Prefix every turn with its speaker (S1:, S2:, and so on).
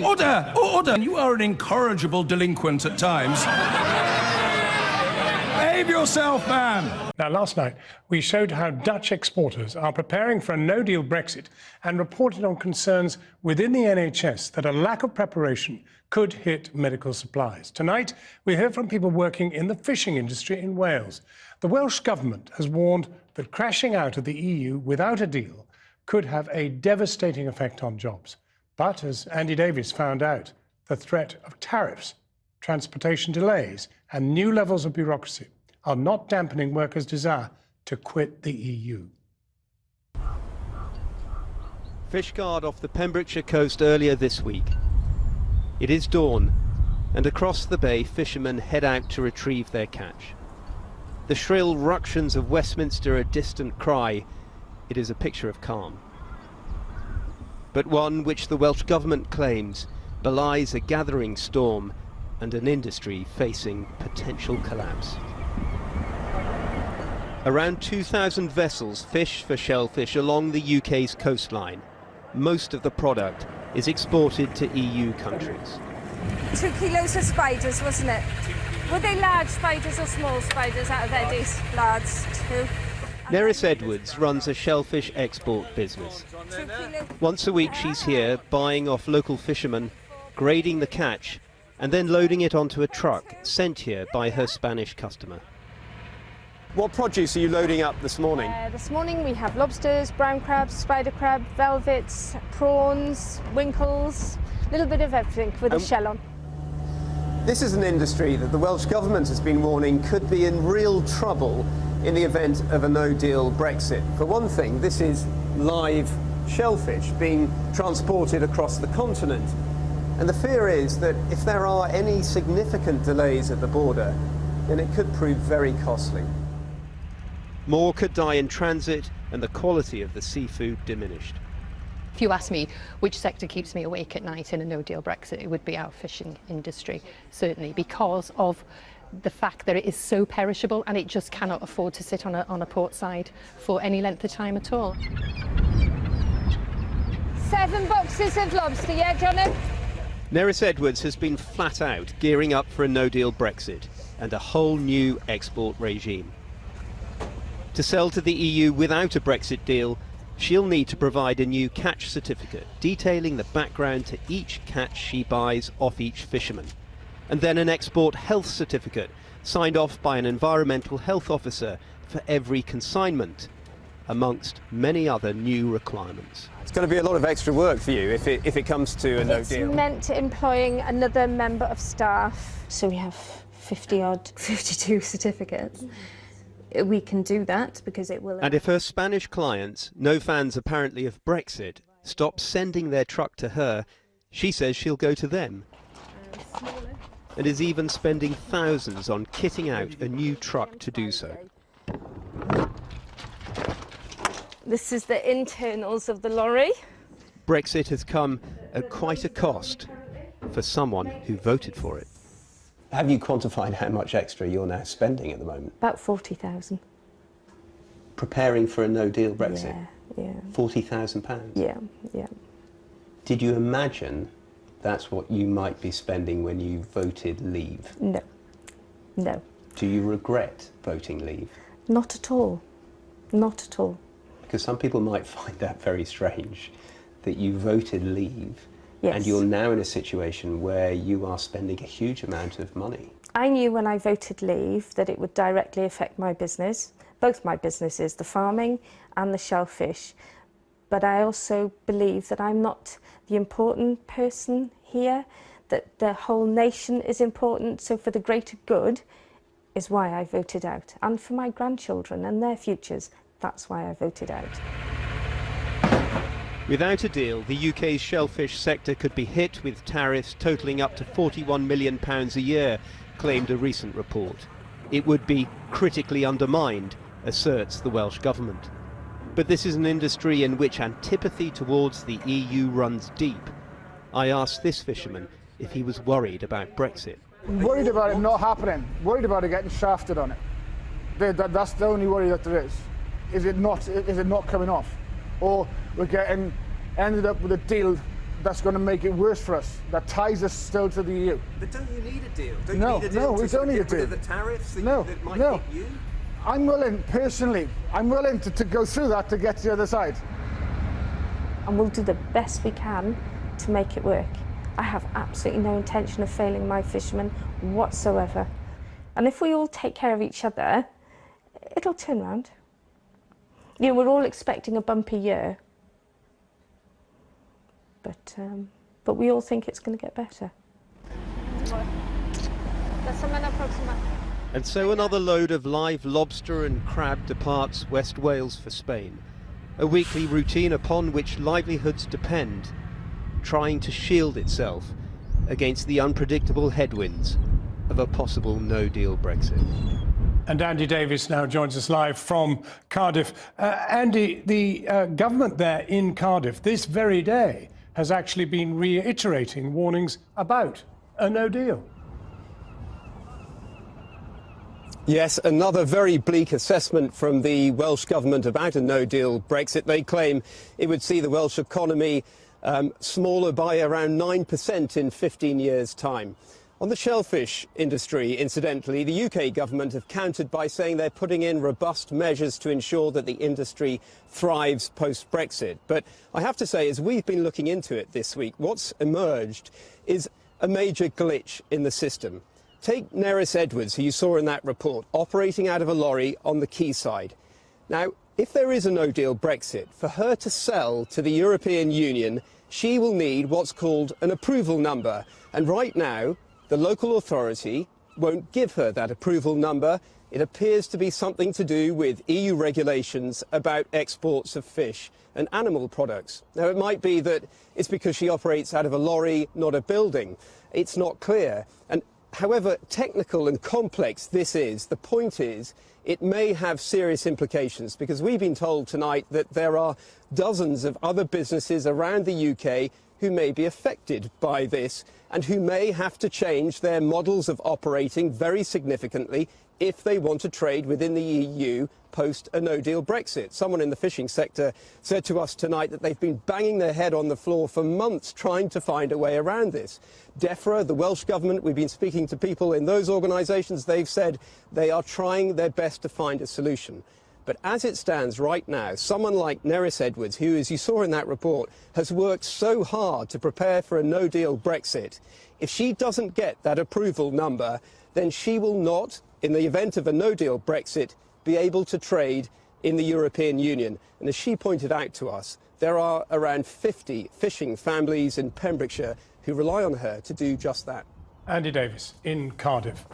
S1: Order! Order! You are an incorrigible delinquent at times. Behave yourself, man!
S2: Now, last night, we showed how Dutch exporters are preparing for a no-deal Brexit and reported on concerns within the NHS that a lack of preparation could hit medical supplies. Tonight, we hear from people working in the fishing industry in Wales. The Welsh government has warned that crashing out of the EU without a deal could have a devastating effect on jobs. But as Andy Davies found out, the threat of tariffs, transportation delays and new levels of bureaucracy are not dampening workers' desire to quit the EU.
S3: Fishguard off the Pembrokeshire coast earlier this week. It is dawn, and across the bay fishermen head out to retrieve their catch. The shrill ructions of Westminster a distant cry. It is a picture of calm, but one which the Welsh Government claims belies a gathering storm and an industry facing potential collapse. Around 2,000 vessels fish for shellfish along the UK's coastline. Most of the product is exported to EU countries.
S4: 2 kilos of spiders, wasn't it? Were they large spiders or small spiders out of Eddie's? Large, 2.
S3: Nerys Edwards runs a shellfish export business. Once a week she's here buying off local fishermen, grading the catch and then loading it onto a truck sent here by her Spanish customer. What produce are you loading up this morning?
S4: This morning we have lobsters, brown crabs, spider crab, velvets, prawns, winkles, a little bit of everything with a shell on.
S3: This is an industry that the Welsh Government has been warning could be in real trouble in the event of a no-deal Brexit. For one thing, this is live shellfish being transported across the continent. And the fear is that if there are any significant delays at the border, then it could prove very costly. More could die in transit and the quality of the seafood diminished.
S5: If you ask me which sector keeps me awake at night in a no-deal Brexit, it would be our fishing industry, certainly, because of the fact that it is so perishable and it just cannot afford to sit on a port side for any length of time at all.
S4: 7 boxes of lobster, yeah, Johnny?
S3: Nerys Edwards has been flat out gearing up for a no-deal Brexit and a whole new export regime. To sell to the EU without a Brexit deal, she'll need to provide a new catch certificate detailing the background to each catch she buys off each fisherman, and then an export health certificate signed off by an environmental health officer for every consignment, amongst many other new requirements. It's going to be a lot of extra work for you if it comes to a no deal.
S4: It's meant employing another member of staff.
S6: So we have 52 certificates. We can do that because it will...
S3: And if her Spanish clients, no fans apparently of Brexit, stop sending their truck to her, she says she'll go to them. And is even spending thousands on kitting out a new truck to do so.
S4: This is the internals of the lorry.
S3: Brexit has come at quite a cost for someone who voted for it. Have you quantified how much extra you're now spending at the moment?
S6: About 40,000.
S3: Preparing for a no-deal Brexit?
S6: Yeah.
S3: £40,000?
S6: Yeah.
S3: Did you imagine that's what you might be spending when you voted leave?
S6: No.
S3: Do you regret voting leave?
S6: Not at all. Not at all.
S3: Because some people might find that very strange, that you voted leave.
S6: Yes.
S3: And you're now in a situation where you are spending a huge amount of money.
S6: I knew when I voted leave that it would directly affect my business, both my businesses, the farming and the shellfish. But I also believe that I'm not the important person here, that the whole nation is important. So for the greater good is why I voted out. And for my grandchildren and their futures, that's why I voted out.
S3: Without a deal, the UK's shellfish sector could be hit with tariffs totalling up to £41 million a year, claimed a recent report. It would be critically undermined, asserts the Welsh Government. But this is an industry in which antipathy towards the EU runs deep. I asked this fisherman if he was worried about Brexit.
S7: Worried about it not happening, worried about it getting shafted on it. That's the only worry that there is. Is it not coming off? Or we're ended up with a deal that's going to make it worse for us, that ties us still to the EU.
S3: But don't you need a deal? Don't
S7: No,
S3: you need a deal
S7: no,
S3: to
S7: we
S3: sort
S7: don't
S3: of
S7: need a
S3: get rid of
S7: deal.
S3: the tariffs that,
S7: No,
S3: that might
S7: no.
S3: hit you?
S7: I'm willing, personally, I'm willing to go through that to get to the other side.
S6: And we'll do the best we can to make it work. I have absolutely no intention of failing my fishermen whatsoever. And if we all take care of each other, it'll turn around. You know, we're all expecting a bumpy year, but we all think it's going to get better.
S3: And so another load of live lobster and crab departs West Wales for Spain. A weekly routine upon which livelihoods depend, trying to shield itself against the unpredictable headwinds of a possible no-deal Brexit.
S2: And Andy Davis now joins us live from Cardiff. Andy, the government there in Cardiff this very day has actually been reiterating warnings about a no deal.
S8: Yes, another very bleak assessment from the Welsh government about a no-deal Brexit. They claim it would see the Welsh economy smaller by around 9% in 15 years' time. On the shellfish industry, incidentally, the UK government have countered by saying they're putting in robust measures to ensure that the industry thrives post-Brexit. But I have to say, as we've been looking into it this week, what's emerged is a major glitch in the system. Take Nerys Edwards, who you saw in that report, operating out of a lorry on the quayside. Now, if there is a no-deal Brexit, for her to sell to the European Union, she will need what's called an approval number. And right now, the local authority won't give her that approval number. It appears to be something to do with EU regulations about exports of fish and animal products. Now, it might be that it's because she operates out of a lorry, not a building. It's not clear. And however technical and complex this is, the point is it may have serious implications, because we've been told tonight that there are dozens of other businesses around the UK who may be affected by this and who may have to change their models of operating very significantly if they want to trade within the EU post a no-deal Brexit. Someone in the fishing sector said to us tonight that they've been banging their head on the floor for months trying to find a way around this. DEFRA, the Welsh government, we've been speaking to people in those organisations, they've said they are trying their best to find a solution. But as it stands right now, someone like Nerys Edwards, who, as you saw in that report, has worked so hard to prepare for a no-deal Brexit, if she doesn't get that approval number, then she will not, in the event of a no-deal Brexit, be able to trade in the European Union. And as she pointed out to us, there are around 50 fishing families in Pembrokeshire who rely on her to do just that.
S2: Andy Davis in Cardiff.